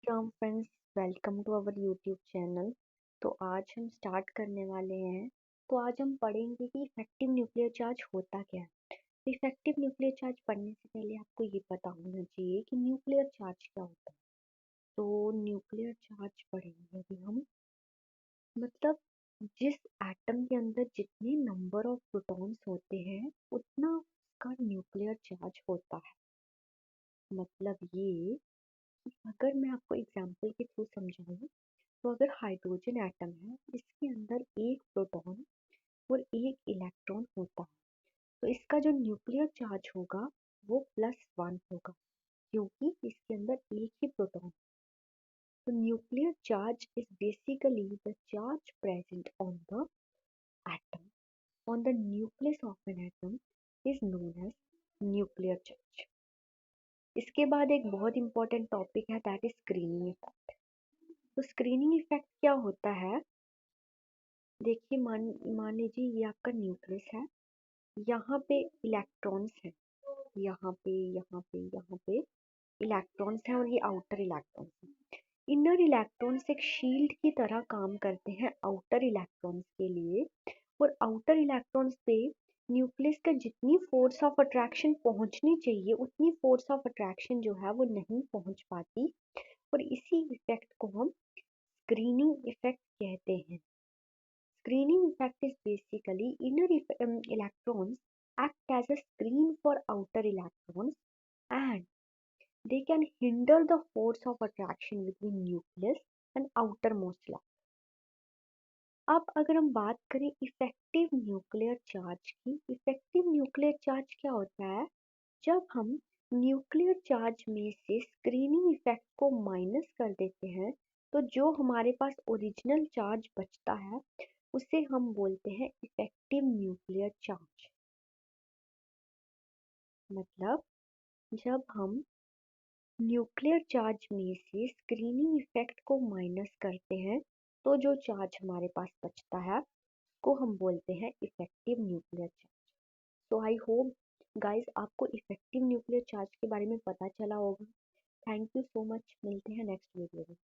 Ram friends, welcome to our YouTube channel. तो आज हम स्टार्ट करने वाले हैं। तो आज हम पढ़ेंगे कि इफेक्टिव न्यूक्लियर चार्ज होता क्या है। इफेक्टिव न्यूक्लियर चार्ज पढ़ने से पहले आपको ये पता होना चाहिए कि न्यूक्लियर चार्ज क्या होता है। तो न्यूक्लियर चार्ज पढ़ेंगे अभी हम। मतलब जिस एटम के अंदर जितने नंबर ऑफ प्रोटॉन्स होते हैं उतना उसका न्यूक्लियर चार्ज होता है। मतलब ये अगर मैं आपको एग्जांपल के थ्रू समझाऊं, तो अगर हाइड्रोजन एटम है, इसके अंदर एक प्रोटॉन और एक इलेक्ट्रॉन होता है, तो इसका जो न्यूक्लियर चार्ज होगा वो +1 होगा, क्योंकि इसके अंदर एक ही प्रोटॉन। तो nuclear charge is basically the charge present on the atom on the nucleus of an atom is known as nuclear charge. इसके बाद एक बहुत इंपॉर्टेंट टॉपिक है, दैट इज स्क्रीनिंग इफेक्ट। तो स्क्रीनिंग इफेक्ट क्या होता है? देखिए, मान लीजिए ये आपका न्यूक्लियस है, यहाँ पे इलेक्ट्रॉन्स हैं, यहाँ पे इलेक्ट्रॉन्स हैं और ये आउटर इलेक्ट्रॉन्स हैं। इनर इलेक्ट्रॉन्स एक शील्ड की तरह काम करते हैं आउटर इलेक्ट्रॉन्स के लिए, और आउटर इलेक्ट्रॉन्स पे न्यूक्लियस का जितनी फोर्स ऑफ अट्रैक्शन पहुंचनी चाहिए उतनी फोर्स ऑफ अट्रैक्शन जो है वो नहीं पहुंच पाती, और इसी इफेक्ट को हम स्क्रीनिंग इफेक्ट कहते हैं। Screening effect is basically electrons act as a screen for outer electrons, and they can hinder the force of attraction between nucleus and outermost electron. अब अगर हम बात करें इफेक्टिव न्यूक्लियर चार्ज की, इफेक्टिव न्यूक्लियर चार्ज क्या होता है? जब हम न्यूक्लियर चार्ज में से स्क्रीनिंग इफेक्ट को माइनस कर देते हैं, तो जो हमारे पास ओरिजिनल चार्ज बचता है उसे हम बोलते हैं इफेक्टिव न्यूक्लियर चार्ज। मतलब जब हम न्यूक्लियर चार्ज में से स्क्रीनिंग इफेक्ट को माइनस करते हैं, तो जो चार्ज हमारे पास बचता है को हम बोलते हैं इफेक्टिव न्यूक्लियर चार्ज। तो आई होप गाइस आपको इफेक्टिव न्यूक्लियर चार्ज के बारे में पता चला होगा। थैंक यू सो मच, मिलते हैं नेक्स्ट वीडियो में।